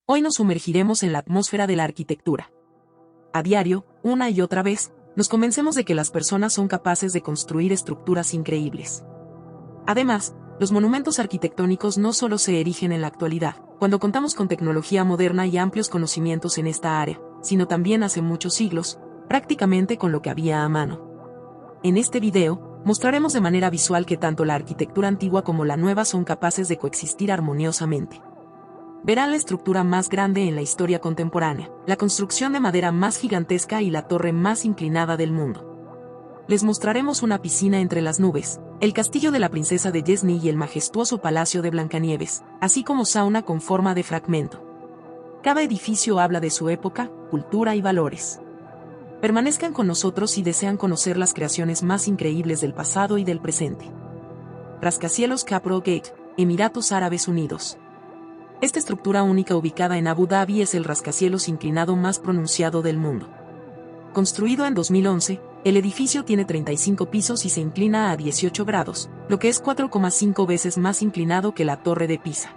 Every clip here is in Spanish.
Hoy nos sumergiremos en la atmósfera de la arquitectura. A diario, una y otra vez, nos convencemos de que las personas son capaces de construir estructuras increíbles. Además, los monumentos arquitectónicos no solo se erigen en la actualidad, cuando contamos con tecnología moderna y amplios conocimientos en esta área, sino también hace muchos siglos, prácticamente con lo que había a mano. En este video, mostraremos de manera visual que tanto la arquitectura antigua como la nueva son capaces de coexistir armoniosamente. Verán la estructura más grande en la historia contemporánea, la construcción de madera más gigantesca y la torre más inclinada del mundo. Les mostraremos una piscina entre las nubes, el castillo de la princesa de Disney y el majestuoso palacio de Blancanieves, así como sauna con forma de fragmento. Cada edificio habla de su época, cultura y valores. Permanezcan con nosotros si desean conocer las creaciones más increíbles del pasado y del presente. Rascacielos Capital Gate, Emiratos Árabes Unidos. Esta estructura única ubicada en Abu Dhabi es el rascacielos inclinado más pronunciado del mundo. Construido en 2011, el edificio tiene 35 pisos y se inclina a 18 grados, lo que es 4,5 veces más inclinado que la Torre de Pisa.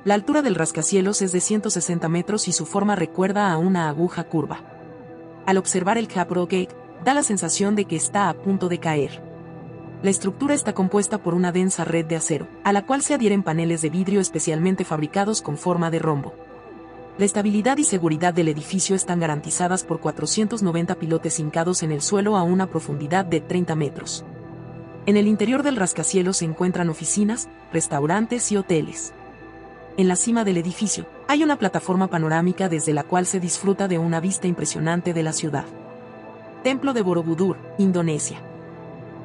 La altura del rascacielos es de 160 metros y su forma recuerda a una aguja curva. Al observar el Capital Gate, da la sensación de que está a punto de caer. La estructura está compuesta por una densa red de acero, a la cual se adhieren paneles de vidrio especialmente fabricados con forma de rombo. La estabilidad y seguridad del edificio están garantizadas por 490 pilotes hincados en el suelo a una profundidad de 30 metros. En el interior del rascacielos se encuentran oficinas, restaurantes y hoteles. En la cima del edificio, hay una plataforma panorámica desde la cual se disfruta de una vista impresionante de la ciudad. Templo de Borobudur, Indonesia.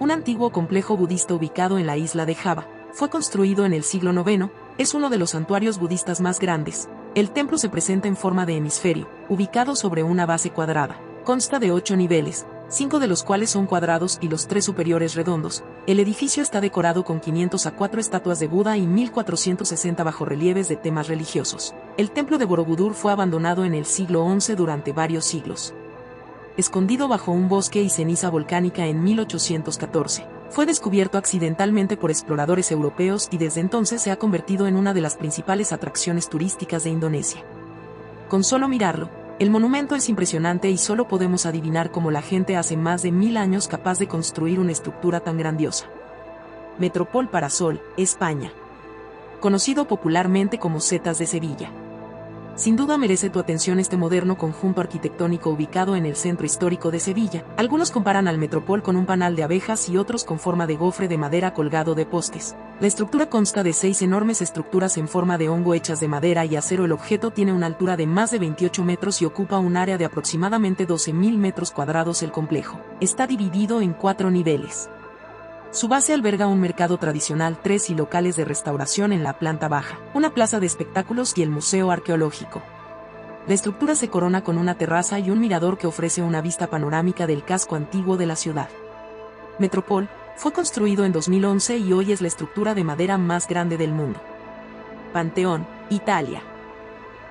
Un antiguo complejo budista ubicado en la isla de Java, fue construido en el siglo IX, es uno de los santuarios budistas más grandes. El templo se presenta en forma de hemisferio, ubicado sobre una base cuadrada. Consta de 8 niveles, 5 de los cuales son cuadrados y los 3 superiores redondos. El edificio está decorado con 504 estatuas de Buda y 1460 bajorrelieves de temas religiosos. El templo de Borobudur fue abandonado en el siglo XI durante varios siglos. Escondido bajo un bosque y ceniza volcánica en 1814. Fue descubierto accidentalmente por exploradores europeos y desde entonces se ha convertido en una de las principales atracciones turísticas de Indonesia. Con solo mirarlo, el monumento es impresionante y solo podemos adivinar cómo la gente hace más de 1000 años capaz de construir una estructura tan grandiosa. Metropol Parasol, España. Conocido popularmente como Setas de Sevilla. Sin duda merece tu atención este moderno conjunto arquitectónico ubicado en el centro histórico de Sevilla. Algunos comparan al Metropol con un panal de abejas y otros con forma de gofre de madera colgado de postes. La estructura consta de 6 enormes estructuras en forma de hongo hechas de madera y acero. El objeto tiene una altura de más de 28 metros y ocupa un área de aproximadamente 12.000 metros cuadrados. El complejo está dividido en 4 niveles. Su base alberga un mercado tradicional, 3 y locales de restauración en la planta baja, una plaza de espectáculos y el museo arqueológico. La estructura se corona con una terraza y un mirador que ofrece una vista panorámica del casco antiguo de la ciudad. Metropol fue construido en 2011 y hoy es la estructura de madera más grande del mundo. Panteón, Italia.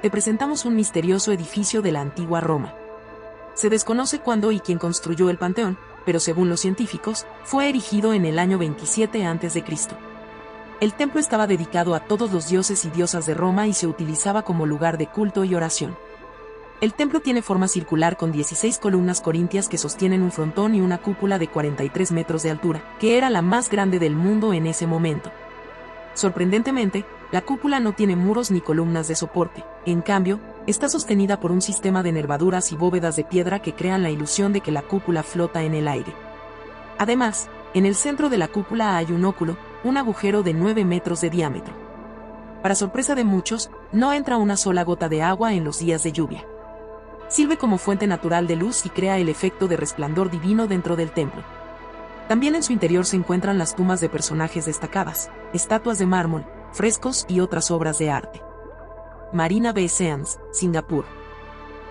Te presentamos un misterioso edificio de la antigua Roma. Se desconoce cuándo y quién construyó el Panteón, pero según los científicos, fue erigido en el año 27 a.C. El templo estaba dedicado a todos los dioses y diosas de Roma y se utilizaba como lugar de culto y oración. El templo tiene forma circular con 16 columnas corintias que sostienen un frontón y una cúpula de 43 metros de altura, que era la más grande del mundo en ese momento. Sorprendentemente, la cúpula no tiene muros ni columnas de soporte, en cambio, está sostenida por un sistema de nervaduras y bóvedas de piedra que crean la ilusión de que la cúpula flota en el aire. Además, en el centro de la cúpula hay un óculo, un agujero de 9 metros de diámetro. Para sorpresa de muchos, no entra una sola gota de agua en los días de lluvia. Sirve como fuente natural de luz y crea el efecto de resplandor divino dentro del templo. También en su interior se encuentran las tumbas de personajes destacadas, estatuas de mármol, frescos y otras obras de arte. Marina Bay Sands, Singapur.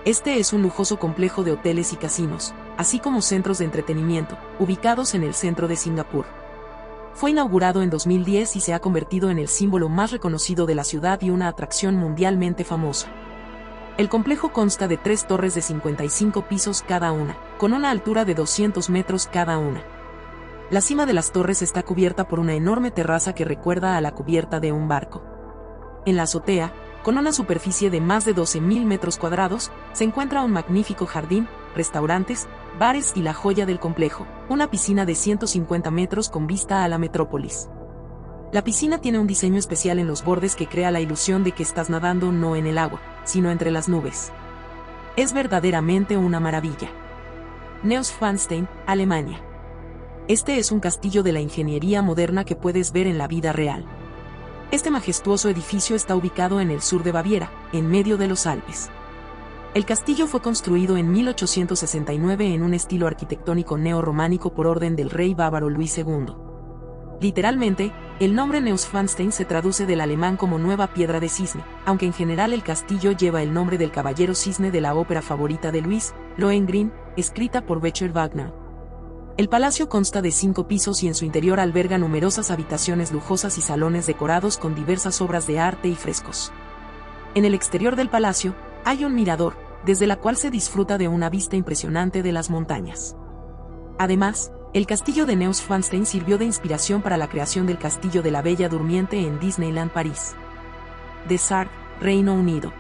Este es un lujoso complejo de hoteles y casinos, así como centros de entretenimiento, ubicados en el centro de Singapur. Fue inaugurado en 2010 y se ha convertido en el símbolo más reconocido de la ciudad y una atracción mundialmente famosa. El complejo consta de 3 torres de 55 pisos cada una, con una altura de 200 metros cada una. La cima de las torres está cubierta por una enorme terraza que recuerda a la cubierta de un barco. En la azotea, Con una superficie de más de 12.000 metros cuadrados, se encuentra un magnífico jardín, restaurantes, bares y la joya del complejo, una piscina de 150 metros con vista a la metrópolis. La piscina tiene un diseño especial en los bordes que crea la ilusión de que estás nadando no en el agua, sino entre las nubes. Es verdaderamente una maravilla. Neuschwanstein, Alemania. Este es un castillo de la ingeniería moderna que puedes ver en la vida real. Este majestuoso edificio está ubicado en el sur de Baviera, en medio de los Alpes. El castillo fue construido en 1869 en un estilo arquitectónico neorrománico por orden del rey bávaro Luis II. Literalmente, el nombre Neuschwanstein se traduce del alemán como Nueva Piedra de Cisne, aunque en general el castillo lleva el nombre del caballero cisne de la ópera favorita de Luis, Lohengrin, escrita por Richard Wagner. El palacio consta de 5 pisos y en su interior alberga numerosas habitaciones lujosas y salones decorados con diversas obras de arte y frescos. En el exterior del palacio, hay un mirador, desde la cual se disfruta de una vista impresionante de las montañas. Además, el castillo de Neuschwanstein sirvió de inspiración para la creación del Castillo de la Bella Durmiente en Disneyland París. Sarthe, Reino Unido.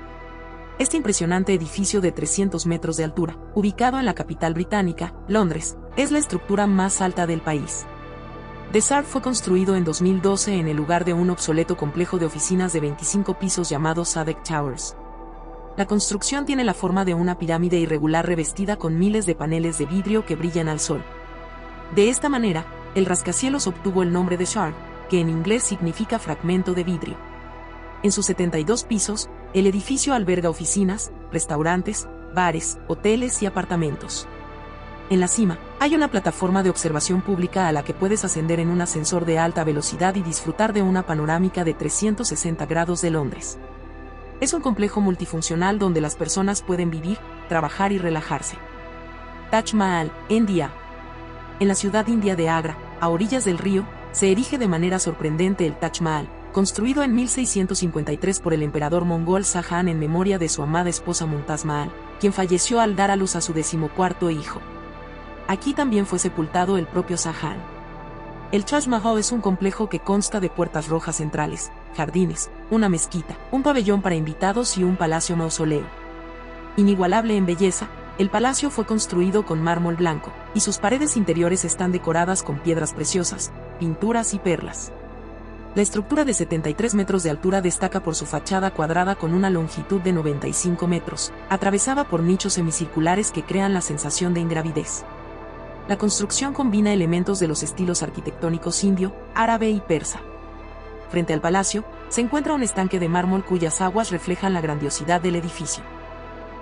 Este impresionante edificio de 300 metros de altura, ubicado en la capital británica, Londres, es la estructura más alta del país. Sarthe fue construido en 2012 en el lugar de un obsoleto complejo de oficinas de 25 pisos llamado Sadek Towers. La construcción tiene la forma de una pirámide irregular revestida con miles de paneles de vidrio que brillan al sol. De esta manera, el rascacielos obtuvo el nombre de shard, que en inglés significa fragmento de vidrio. En sus 72 pisos, el edificio alberga oficinas, restaurantes, bares, hoteles y apartamentos. En la cima, hay una plataforma de observación pública a la que puedes ascender en un ascensor de alta velocidad y disfrutar de una panorámica de 360 grados de Londres. Es un complejo multifuncional donde las personas pueden vivir, trabajar y relajarse. Taj Mahal, India. En la ciudad india de Agra, a orillas del río, se erige de manera sorprendente el Taj Mahal, construido en 1653 por el emperador mongol Shah Jahan en memoria de su amada esposa Mumtaz Mahal, quien falleció al dar a luz a su 14º hijo. Aquí también fue sepultado el propio Shah Jahan. El Taj Mahal es un complejo que consta de puertas rojas centrales, jardines, una mezquita, un pabellón para invitados y un palacio mausoleo. Inigualable en belleza, el palacio fue construido con mármol blanco, y sus paredes interiores están decoradas con piedras preciosas, pinturas y perlas. La estructura de 73 metros de altura destaca por su fachada cuadrada con una longitud de 95 metros, atravesada por nichos semicirculares que crean la sensación de ingravidez. La construcción combina elementos de los estilos arquitectónicos indio, árabe y persa. Frente al palacio, se encuentra un estanque de mármol cuyas aguas reflejan la grandiosidad del edificio.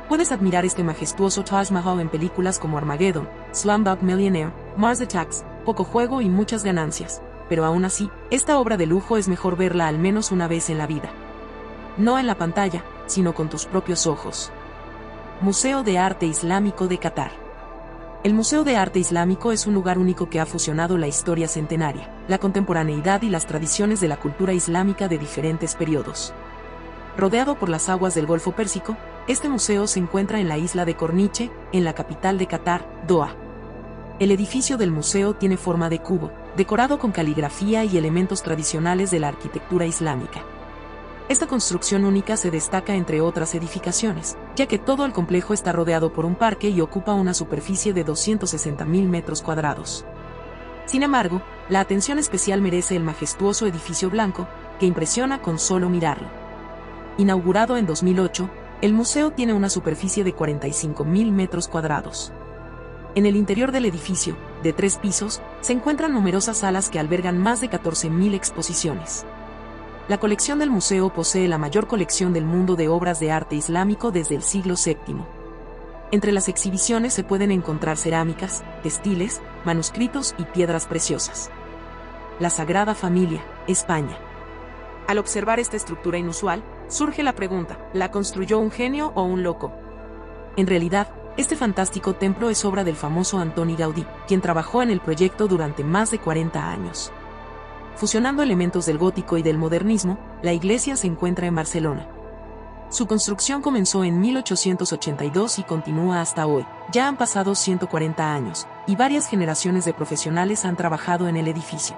Puedes admirar este majestuoso Taj Mahal en películas como Armageddon, Slumdog Millionaire, Mars Attacks, Poco Juego y Muchas Ganancias. Pero aún así, esta obra de lujo es mejor verla al menos una vez en la vida. No en la pantalla, sino con tus propios ojos. Museo de Arte Islámico de Qatar. El Museo de Arte Islámico es un lugar único que ha fusionado la historia centenaria, la contemporaneidad y las tradiciones de la cultura islámica de diferentes periodos. Rodeado por las aguas del Golfo Pérsico, este museo se encuentra en la isla de Corniche, en la capital de Qatar, Doha. El edificio del museo tiene forma de cubo, decorado con caligrafía y elementos tradicionales de la arquitectura islámica. Esta construcción única se destaca entre otras edificaciones, ya que todo el complejo está rodeado por un parque y ocupa una superficie de 260.000 metros cuadrados. Sin embargo, la atención especial merece el majestuoso edificio blanco, que impresiona con solo mirarlo. Inaugurado en 2008, el museo tiene una superficie de 45.000 metros cuadrados. En el interior del edificio, de 3 pisos, se encuentran numerosas salas que albergan más de 14.000 exposiciones. La colección del museo posee la mayor colección del mundo de obras de arte islámico desde el siglo VII. Entre las exhibiciones se pueden encontrar cerámicas, textiles, manuscritos y piedras preciosas. La Sagrada Familia, España. Al observar esta estructura inusual, surge la pregunta, ¿la construyó un genio o un loco? En realidad, este fantástico templo es obra del famoso Antoni Gaudí, quien trabajó en el proyecto durante más de 40 años. Fusionando elementos del gótico y del modernismo, la iglesia se encuentra en Barcelona. Su construcción comenzó en 1882 y continúa hasta hoy. Ya han pasado 140 años, y varias generaciones de profesionales han trabajado en el edificio.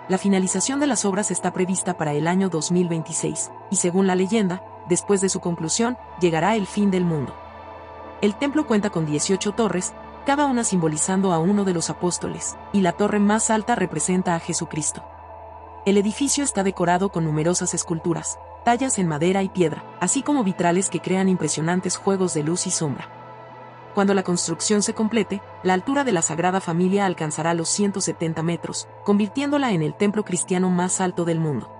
La finalización de las obras está prevista para el año 2026, y según la leyenda, después de su conclusión, llegará el fin del mundo. El templo cuenta con 18 torres, cada una simbolizando a uno de los apóstoles, y la torre más alta representa a Jesucristo. El edificio está decorado con numerosas esculturas, tallas en madera y piedra, así como vitrales que crean impresionantes juegos de luz y sombra. Cuando la construcción se complete, la altura de la Sagrada Familia alcanzará los 170 metros, convirtiéndola en el templo cristiano más alto del mundo.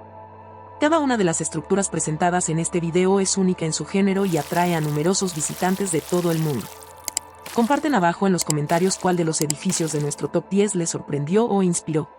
Cada una de las estructuras presentadas en este video es única en su género y atrae a numerosos visitantes de todo el mundo. Comparten abajo en los comentarios cuál de los edificios de nuestro top 10 les sorprendió o inspiró.